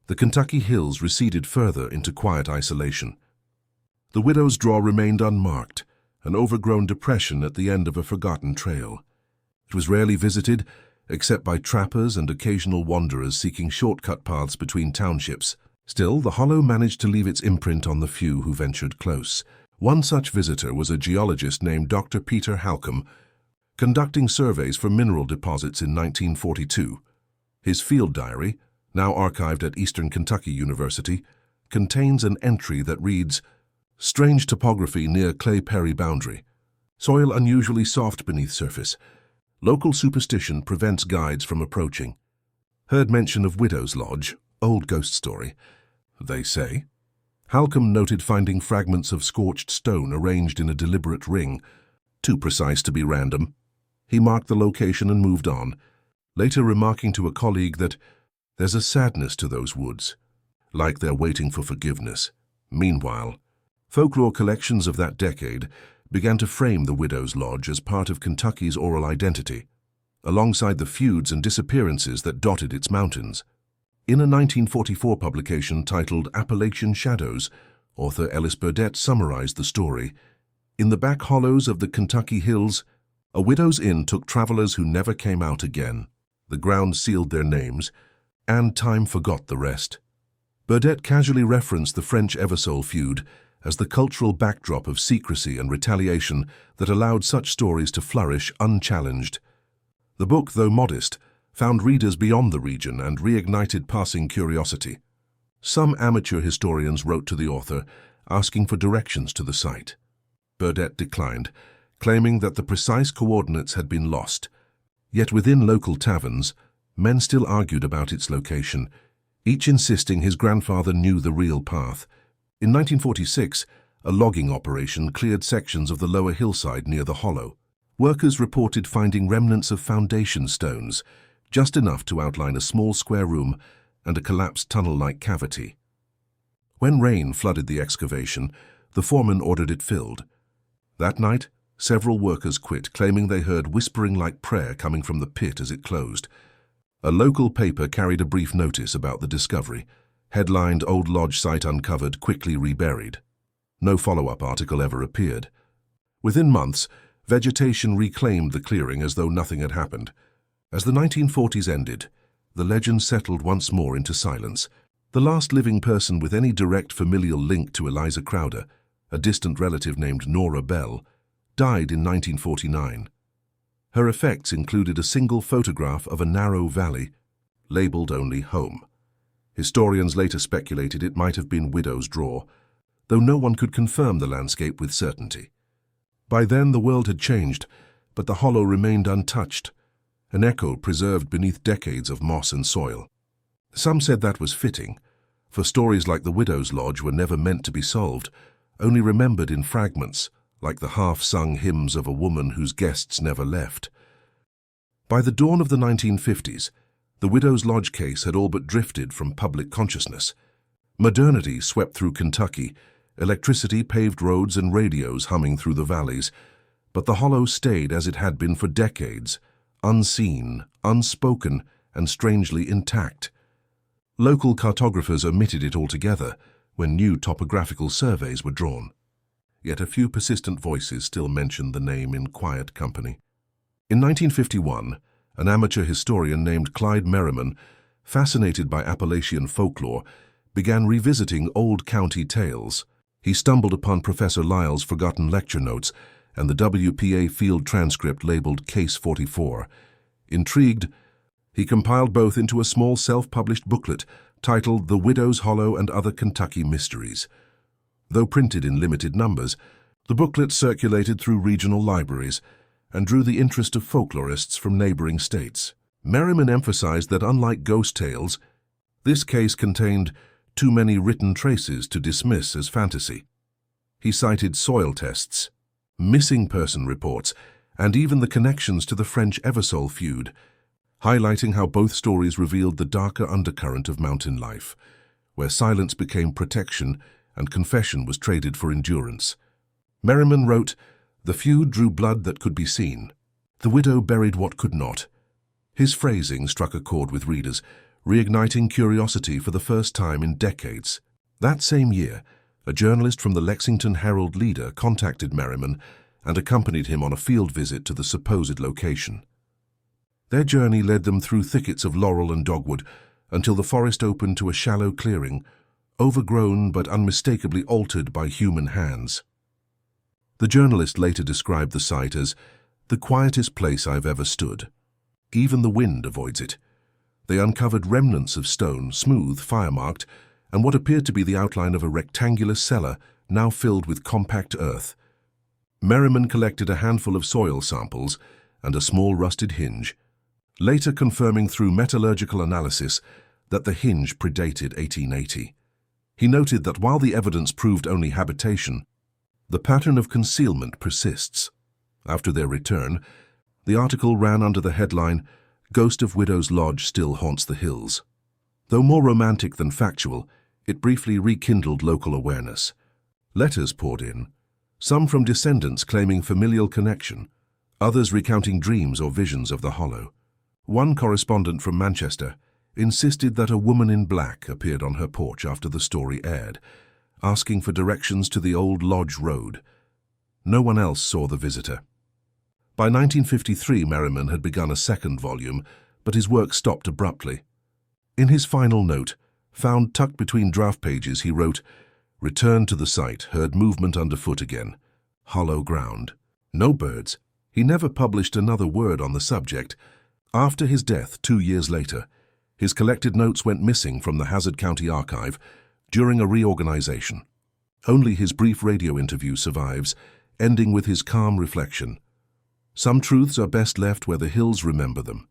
the Kentucky hills receded further into quiet isolation. The Widow's Draw remained unmarked, an overgrown depression at the end of a forgotten trail. It was rarely visited, except by trappers and occasional wanderers seeking shortcut paths between townships. Still, the hollow managed to leave its imprint on the few who ventured close. One such visitor was a geologist named Dr. Peter Halcomb, conducting surveys for mineral deposits in 1942. His field diary, now archived at Eastern Kentucky University, contains an entry that reads, "Strange topography near Clay Perry boundary. Soil unusually soft beneath surface. Local superstition prevents guides from approaching. Heard mention of Widow's Lodge, old ghost story, they say." Halcomb noted finding fragments of scorched stone arranged in a deliberate ring, too precise to be random. He marked the location and moved on, later remarking to a colleague that there's a sadness to those woods, like they're waiting for forgiveness. Meanwhile, folklore collections of that decade began to frame the Widow's Lodge as part of Kentucky's oral identity, alongside the feuds and disappearances that dotted its mountains. In a 1944 publication titled Appalachian Shadows, author Ellis Burdett summarized the story. "In the back hollows of the Kentucky hills, a widow's inn took travelers who never came out again. The ground sealed their names, and time forgot the rest." Burdett casually referenced the French Eversole feud as the cultural backdrop of secrecy and retaliation that allowed such stories to flourish unchallenged. The book, though modest, found readers beyond the region and reignited passing curiosity. Some amateur historians wrote to the author, asking for directions to the site. Burdett declined, claiming that the precise coordinates had been lost. Yet within local taverns, men still argued about its location, each insisting his grandfather knew the real path. In 1946, a logging operation cleared sections of the lower hillside near the hollow. Workers reported finding remnants of foundation stones, just enough to outline a small square room and a collapsed tunnel-like cavity. When rain flooded the excavation, the foreman ordered it filled. That night, several workers quit, claiming they heard whispering like prayer coming from the pit as it closed. A local paper carried a brief notice about the discovery, headlined "Old Lodge Site Uncovered, Quickly Reburied." No follow-up article ever appeared. Within months, vegetation reclaimed the clearing as though nothing had happened. As the 1940s ended, the legend settled once more into silence. The last living person with any direct familial link to Eliza Crowder, a distant relative named Nora Bell, died in 1949. Her effects included a single photograph of a narrow valley labelled only home. Historians later speculated it might have been Widow's Draw, though no one could confirm the landscape with certainty. By then the world had changed, but the hollow remained untouched, an echo preserved beneath decades of moss and soil. Some said that was fitting, for stories like the Widow's Lodge were never meant to be solved, only remembered in fragments, like the half-sung hymns of a woman whose guests never left. By the dawn of the 1950s, the Widow's Lodge case had all but drifted from public consciousness. Modernity swept through Kentucky, electricity paved roads and radios humming through the valleys, but the hollow stayed as it had been for decades, unseen, unspoken, and strangely intact. Local cartographers omitted it altogether when new topographical surveys were drawn. Yet a few persistent voices still mentioned the name in quiet company. In 1951, an amateur historian named Clyde Merriman, fascinated by Appalachian folklore, began revisiting old county tales. He stumbled upon Professor Lyle's forgotten lecture notes and the WPA field transcript labeled Case 44. Intrigued, he compiled both into a small self-published booklet titled The Widow's Hollow and Other Kentucky Mysteries. Though printed in limited numbers, the booklet circulated through regional libraries and drew the interest of folklorists from neighboring states. Merriman emphasized that unlike ghost tales, this case contained too many written traces to dismiss as fantasy. He cited soil tests, missing person reports, and even the connections to the French Eversole feud, highlighting how both stories revealed the darker undercurrent of mountain life, where silence became protection and confession was traded for endurance. Merriman wrote, "The feud drew blood that could be seen. The widow buried what could not." His phrasing struck a chord with readers, reigniting curiosity for the first time in decades. That same year, a journalist from the Lexington Herald-Leader contacted Merriman and accompanied him on a field visit to the supposed location. Their journey led them through thickets of laurel and dogwood until the forest opened to a shallow clearing, overgrown but unmistakably altered by human hands. The journalist later described the site as the quietest place I've ever stood. Even the wind avoids it. They uncovered remnants of stone, smooth, fire-marked, and what appeared to be the outline of a rectangular cellar now filled with compact earth. Merriman collected a handful of soil samples and a small rusted hinge, later confirming through metallurgical analysis that the hinge predated 1880. He noted that while the evidence proved only habitation, the pattern of concealment persists. After their return, the article ran under the headline, "Ghost of Widow's Lodge Still Haunts the Hills." Though more romantic than factual, it briefly rekindled local awareness. Letters poured in, some from descendants claiming familial connection, others recounting dreams or visions of the hollow. One correspondent from Manchester insisted that a woman in black appeared on her porch after the story aired, asking for directions to the old lodge road. No one else saw the visitor. By 1953, Merriman had begun a second volume, but his work stopped abruptly. In his final note, found tucked between draft pages, he wrote, "Returned to the site, heard movement underfoot again. Hollow ground. No birds." He never published another word on the subject. After his death 2 years later, his collected notes went missing from the Hazard County Archive during a reorganization. Only his brief radio interview survives, ending with his calm reflection, "Some truths are best left where the hills remember them."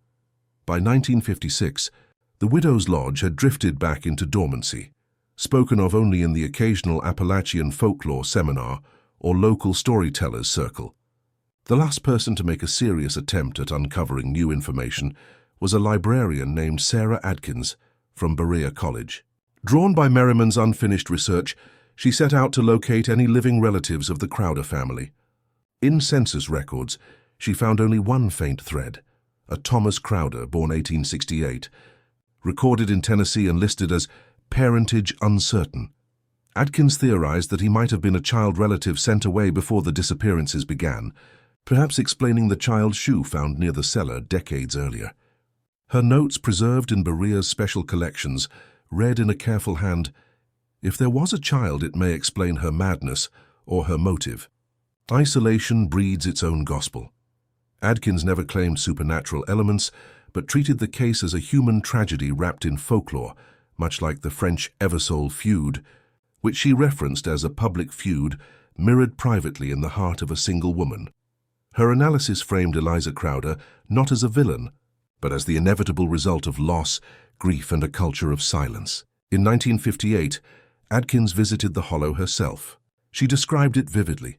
By 1956, the Widow's Lodge had drifted back into dormancy, spoken of only in the occasional Appalachian folklore seminar or local storytellers' circle. The last person to make a serious attempt at uncovering new information was a librarian named Sarah Adkins from Berea College. Drawn by Merriman's unfinished research, she set out to locate any living relatives of the Crowder family. In census records, she found only one faint thread, a Thomas Crowder, born 1868, recorded in Tennessee and listed as parentage uncertain. Adkins theorized that he might have been a child relative sent away before the disappearances began, perhaps explaining the child's shoe found near the cellar decades earlier. Her notes, preserved in Berea's special collections, read in a careful hand, "If there was a child, it may explain her madness or her motive. Isolation breeds its own gospel." Adkins never claimed supernatural elements, but treated the case as a human tragedy wrapped in folklore, much like the French Eversole feud, which she referenced as a public feud mirrored privately in the heart of a single woman. Her analysis framed Eliza Crowder not as a villain, but as the inevitable result of loss, grief, and a culture of silence. In 1958, Adkins visited the Hollow herself. She described it vividly.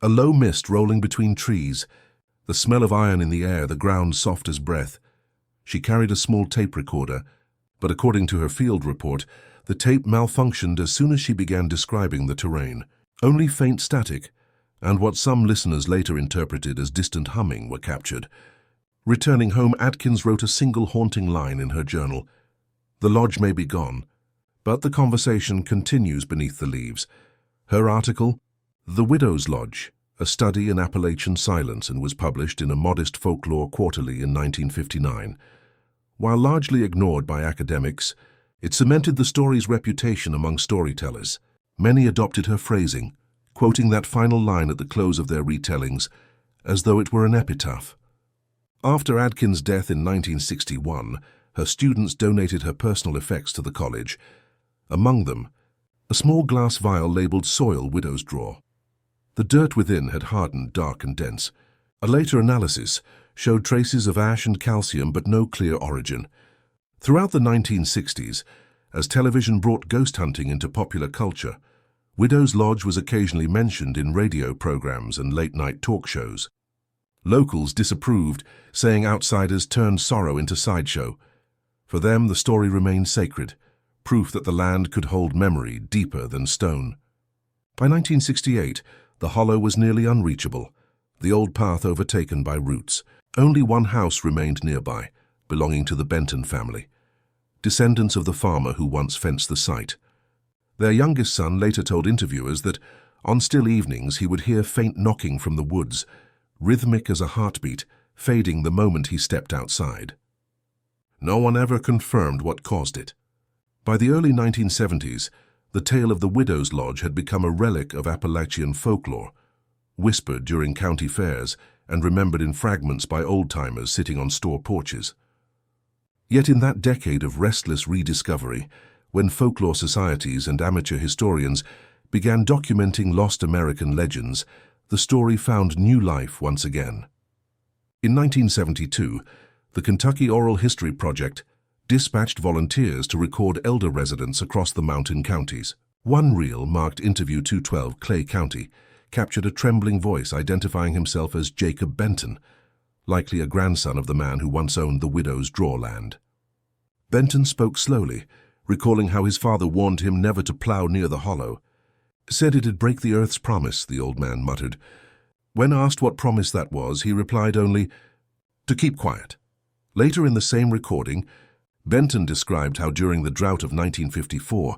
A low mist rolling between trees, the smell of iron in the air, the ground soft as breath. She carried a small tape recorder, but according to her field report, the tape malfunctioned as soon as she began describing the terrain. Only faint static, and what some listeners later interpreted as distant humming, were captured. Returning home, Adkins wrote a single haunting line in her journal. The lodge may be gone, but the conversation continues beneath the leaves. Her article, The Widow's Lodge, a study in Appalachian silence, and was published in a modest folklore quarterly in 1959. While largely ignored by academics, it cemented the story's reputation among storytellers. Many adopted her phrasing, quoting that final line at the close of their retellings, as though it were an epitaph. After Adkins' death in 1961, her students donated her personal effects to the college. Among them, a small glass vial labeled Soil Widow's Draw. The dirt within had hardened, dark and dense. A later analysis showed traces of ash and calcium, but no clear origin. Throughout the 1960s, as television brought ghost hunting into popular culture, Widow's Lodge was occasionally mentioned in radio programs and late-night talk shows. Locals disapproved, saying outsiders turned sorrow into sideshow. For them, the story remained sacred, proof that the land could hold memory deeper than stone. By 1968, the Hollow was nearly unreachable, the old path overtaken by roots. Only one house remained nearby, belonging to the Benton family, descendants of the farmer who once fenced the site. Their youngest son later told interviewers that on still evenings he would hear faint knocking from the woods, rhythmic as a heartbeat, fading the moment he stepped outside. No one ever confirmed what caused it. By the early 1970s, the tale of the Widow's Lodge had become a relic of Appalachian folklore, whispered during county fairs and remembered in fragments by old-timers sitting on store porches. Yet in that decade of restless rediscovery, when folklore societies and amateur historians began documenting lost American legends, the story found new life once again. In 1972, the Kentucky Oral History Project dispatched volunteers to record elder residents across the mountain counties. One reel, marked Interview 212, Clay County, captured a trembling voice identifying himself as Jacob Benton, likely a grandson of the man who once owned the Widow's Draw land. Benton spoke slowly, recalling how his father warned him never to plow near the hollow. Said it'd break the earth's promise, the old man muttered. When asked what promise that was, he replied only, to keep quiet. Later in the same recording, Benton described how during the drought of 1954,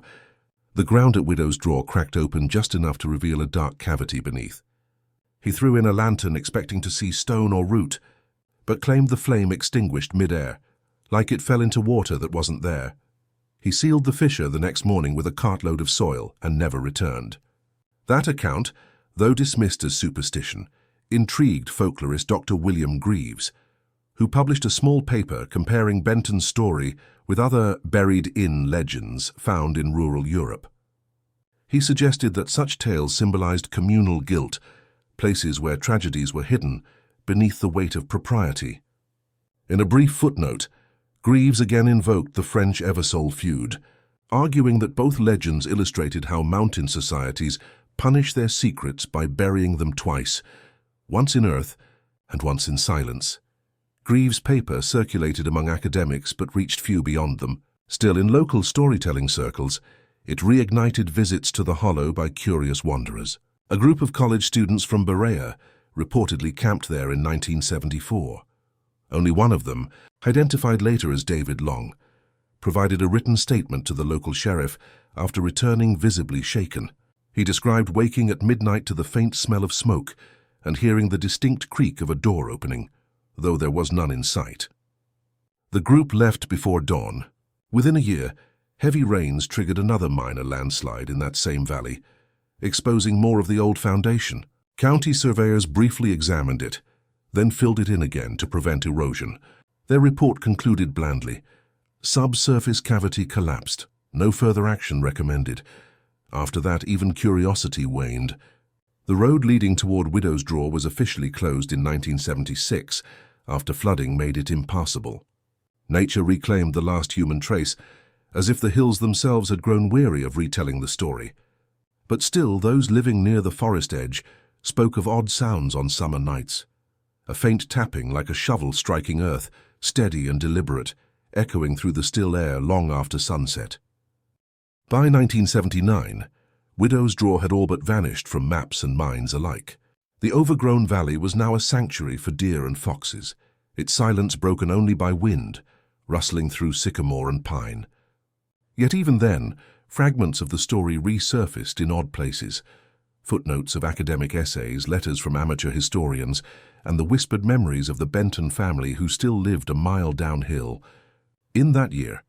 the ground at Widow's Draw cracked open just enough to reveal a dark cavity beneath. He threw in a lantern expecting to see stone or root, but claimed the flame extinguished mid-air, like it fell into water that wasn't there. He sealed the fissure the next morning with a cartload of soil and never returned. That account, though dismissed as superstition, intrigued folklorist Dr. William Greaves, who published a small paper comparing Benton's story with other buried-in legends found in rural Europe. He suggested that such tales symbolized communal guilt, places where tragedies were hidden beneath the weight of propriety. In a brief footnote, Greaves again invoked the French Eversole feud, arguing that both legends illustrated how mountain societies punish their secrets by burying them twice, once in earth and once in silence. Greaves' paper circulated among academics but reached few beyond them. Still, in local storytelling circles, it reignited visits to the Hollow by curious wanderers. A group of college students from Berea reportedly camped there in 1974. Only one of them, identified later as David Long, provided a written statement to the local sheriff after returning visibly shaken. He described waking at midnight to the faint smell of smoke and hearing the distinct creak of a door opening, though there was none in sight. The group left before dawn. Within a year, heavy rains triggered another minor landslide in that same valley, exposing more of the old foundation. County surveyors briefly examined it, then filled it in again to prevent erosion. Their report concluded blandly. Subsurface cavity collapsed. No further action recommended. After that, even curiosity waned. The road leading toward Widow's Draw was officially closed in 1976, after flooding made it impassable. Nature reclaimed the last human trace, as if the hills themselves had grown weary of retelling the story. But still, those living near the forest edge spoke of odd sounds on summer nights. A faint tapping like a shovel striking earth, steady and deliberate, echoing through the still air long after sunset. By 1979, Widow's Draw had all but vanished from maps and minds alike. The overgrown valley was now a sanctuary for deer and foxes, its silence broken only by wind, rustling through sycamore and pine. Yet even then, fragments of the story resurfaced in odd places. Footnotes of academic essays, letters from amateur historians, and the whispered memories of the Benton family who still lived a mile downhill. In that year,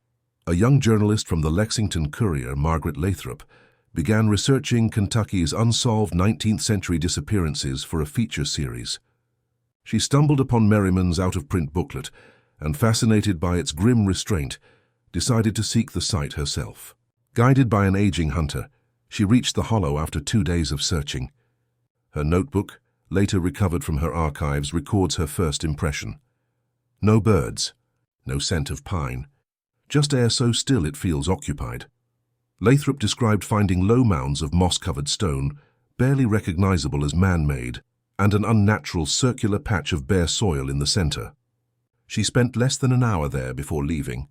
a young journalist from the Lexington Courier, Margaret Lathrop, began researching Kentucky's unsolved 19th-century disappearances for a feature series. She stumbled upon Merriman's out-of-print booklet and, fascinated by its grim restraint, decided to seek the site herself. Guided by an aging hunter, she reached the hollow after 2 days of searching. Her notebook, later recovered from her archives, records her first impression. No birds, no scent of pine, just air so still it feels occupied. Lathrop described finding low mounds of moss-covered stone, barely recognizable as man-made, and an unnatural circular patch of bare soil in the center. She spent less than an hour there before leaving,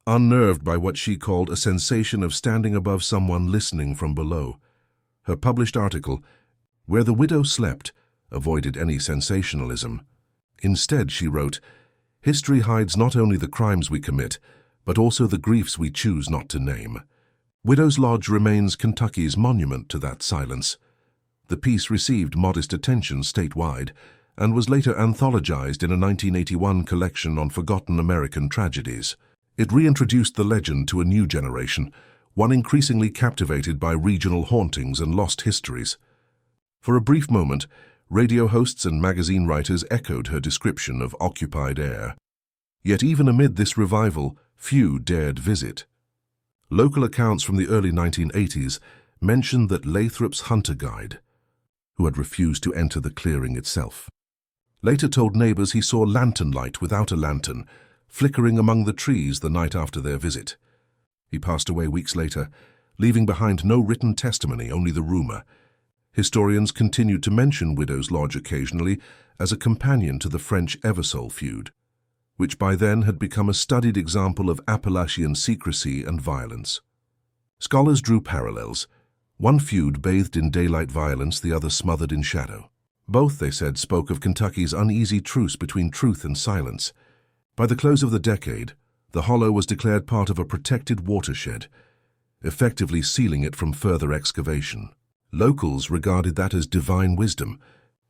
unnerved by what she called a sensation of standing above someone listening from below. Her published article, Where the Widow Slept, avoided any sensationalism. Instead, she wrote, "History hides not only the crimes we commit, but also the griefs we choose not to name." Widow's Lodge remains Kentucky's monument to that silence. The piece received modest attention statewide and was later anthologized in a 1981 collection on forgotten American tragedies. It reintroduced the legend to a new generation, one increasingly captivated by regional hauntings and lost histories. For a brief moment, radio hosts and magazine writers echoed her description of occupied air. Yet even amid this revival, few dared visit. Local accounts from the early 1980s mentioned that Lathrop's hunter guide, who had refused to enter the clearing itself, later told neighbors he saw lantern light without a lantern, flickering among the trees the night after their visit. He passed away weeks later, leaving behind no written testimony, only the rumor. Historians continued to mention Widow's Lodge occasionally as a companion to the French Eversole feud, which by then had become a studied example of Appalachian secrecy and violence. Scholars drew parallels. One feud bathed in daylight violence, the other smothered in shadow. Both, they said, spoke of Kentucky's uneasy truce between truth and silence. By the close of the decade, the hollow was declared part of a protected watershed, effectively sealing it from further excavation. Locals regarded that as divine wisdom.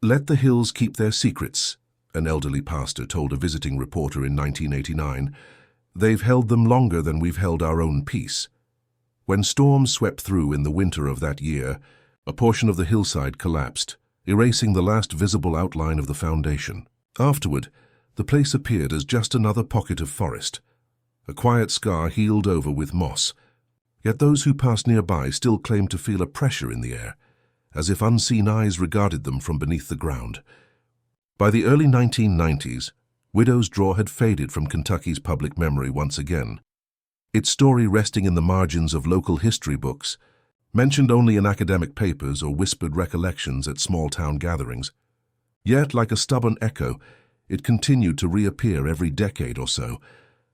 "Let the hills keep their secrets," an elderly pastor told a visiting reporter in 1989. "They've held them longer than we've held our own peace." When storms swept through in the winter of that year, a portion of the hillside collapsed, erasing the last visible outline of the foundation. Afterward, the place appeared as just another pocket of forest, a quiet scar healed over with moss. Yet those who passed nearby still claimed to feel a pressure in the air, as if unseen eyes regarded them from beneath the ground. By the early 1990s, Widow's Draw had faded from Kentucky's public memory once again, its story resting in the margins of local history books, mentioned only in academic papers or whispered recollections at small-town gatherings. Yet, like a stubborn echo, it continued to reappear every decade or so,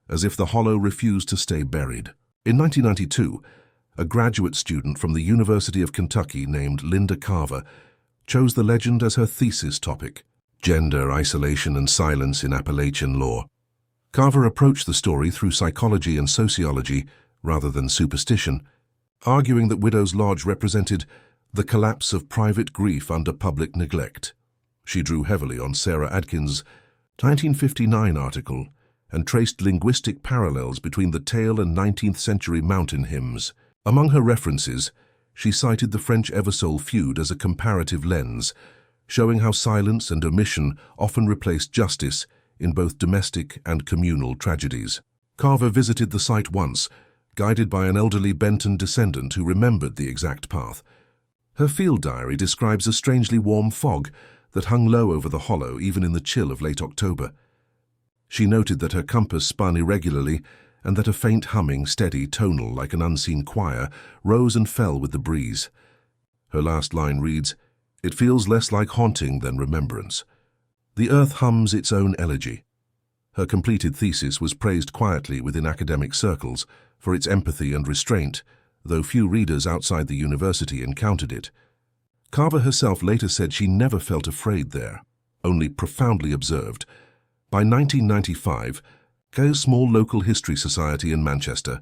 as if the hollow refused to stay buried. In 1992, a graduate student from the University of Kentucky named Linda Carver chose the legend as her thesis topic, Gender, Isolation, and Silence in Appalachian Law. Carver approached the story through psychology and sociology rather than superstition, arguing that Widow's Lodge represented the collapse of private grief under public neglect. She drew heavily on Sarah Adkins' 1959 article and traced linguistic parallels between the tale and 19th-century mountain hymns. Among her references, she cited the French Eversole feud as a comparative lens, showing how silence and omission often replaced justice in both domestic and communal tragedies. Carver visited the site once, guided by an elderly Benton descendant who remembered the exact path. Her field diary describes a strangely warm fog that hung low over the hollow even in the chill of late October. She noted that her compass spun irregularly and that a faint humming, steady, tonal like an unseen choir, rose and fell with the breeze. Her last line reads, "It feels less like haunting than remembrance. The earth hums its own elegy." Her completed thesis was praised quietly within academic circles for its empathy and restraint, though few readers outside the university encountered it. Carver herself later said she never felt afraid there, only profoundly observed. By 1995, a small local history society in Manchester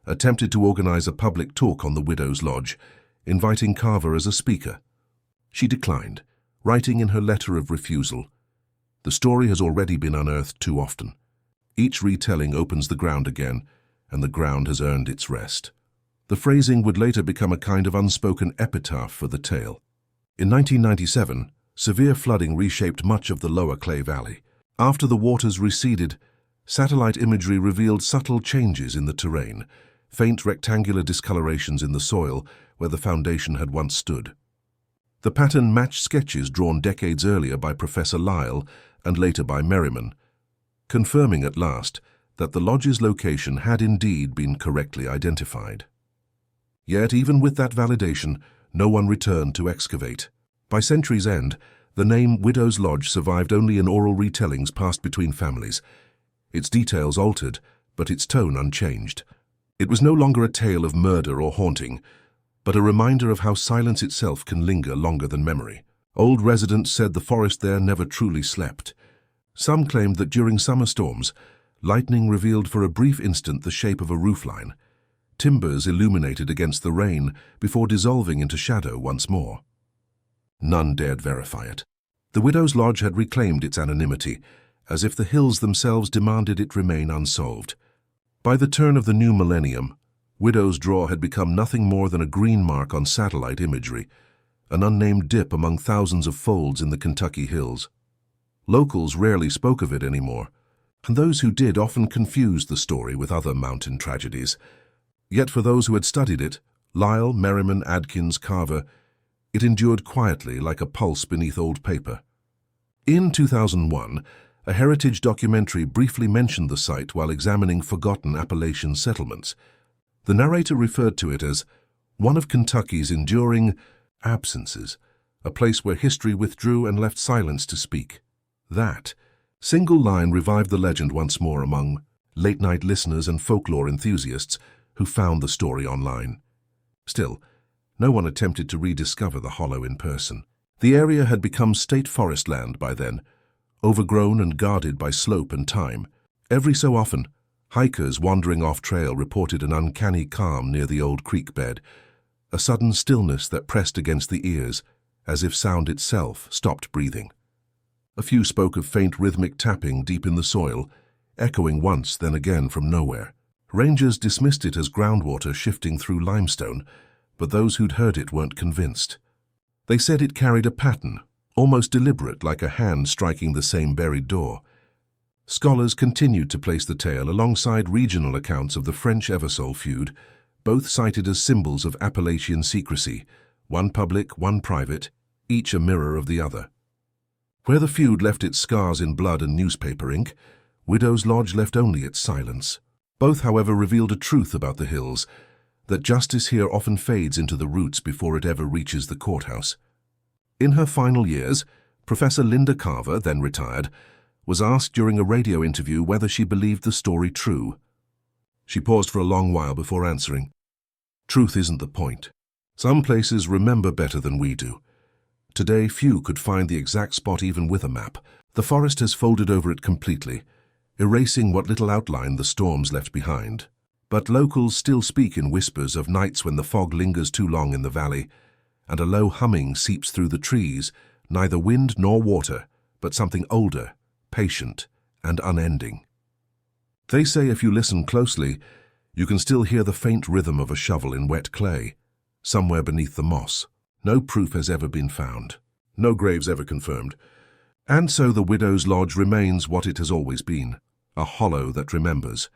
attempted to organize a public talk on the Widow's Lodge, inviting Carver as a speaker. She declined, writing in her letter of refusal, "The story has already been unearthed too often. Each retelling opens the ground again, and the ground has earned its rest." The phrasing would later become a kind of unspoken epitaph for the tale. In 1997, severe flooding reshaped much of the lower Clay Valley. After the waters receded, satellite imagery revealed subtle changes in the terrain, faint rectangular discolorations in the soil where the foundation had once stood. The pattern matched sketches drawn decades earlier by Professor Lyle and later by Merriman, confirming at last that the lodge's location had indeed been correctly identified. Yet, even with that validation, no one returned to excavate. By century's end, the name Widow's Lodge survived only in oral retellings passed between families. Its details altered, but its tone unchanged. It was no longer a tale of murder or haunting, but a reminder of how silence itself can linger longer than memory. Old residents said the forest there never truly slept. Some claimed that during summer storms, lightning revealed for a brief instant the shape of a roofline. Timbers illuminated against the rain before dissolving into shadow once more. None dared verify it. The Widow's Lodge had reclaimed its anonymity, as if the hills themselves demanded it remain unsolved. By the turn of the new millennium, Widow's Draw had become nothing more than a green mark on satellite imagery, an unnamed dip among thousands of folds in the Kentucky hills. Locals rarely spoke of it anymore, and those who did often confused the story with other mountain tragedies. Yet for those who had studied it, Lyle, Merriman, Adkins, Carver, it endured quietly like a pulse beneath old paper. In 2001, a heritage documentary briefly mentioned the site while examining forgotten Appalachian settlements. The narrator referred to it as one of Kentucky's enduring absences, a place where history withdrew and left silence to speak. That single line revived the legend once more among late-night listeners and folklore enthusiasts who found the story online. Still, no one attempted to rediscover the hollow in person. The area had become state forest land by then, overgrown and guarded by slope and time. Every so often, hikers wandering off-trail reported an uncanny calm near the old creek bed, a sudden stillness that pressed against the ears, as if sound itself stopped breathing. A few spoke of faint rhythmic tapping deep in the soil, echoing once then again from nowhere. Rangers dismissed it as groundwater shifting through limestone, but those who'd heard it weren't convinced. They said it carried a pattern, almost deliberate, like a hand striking the same buried door. Scholars continued to place the tale alongside regional accounts of the French Eversole feud, both cited as symbols of Appalachian secrecy, one public, one private, each a mirror of the other. Where the feud left its scars in blood and newspaper ink, Widow's Lodge left only its silence. Both, however, revealed a truth about the hills, that justice here often fades into the roots before it ever reaches the courthouse. In her final years, Professor Linda Carver, then retired, was asked during a radio interview whether she believed the story true. She paused for a long while before answering, "Truth isn't the point. Some places remember better than we do. Today, few could find the exact spot even with a map. The forest has folded over it completely, erasing what little outline the storms left behind. But locals still speak in whispers of nights when the fog lingers too long in the valley, and a low humming seeps through the trees, neither wind nor water, but something older, patient, and unending. They say if you listen closely, you can still hear the faint rhythm of a shovel in wet clay, somewhere beneath the moss. No proof has ever been found, no graves ever confirmed, And so the widow's lodge remains what it has always been, a hollow that remembers,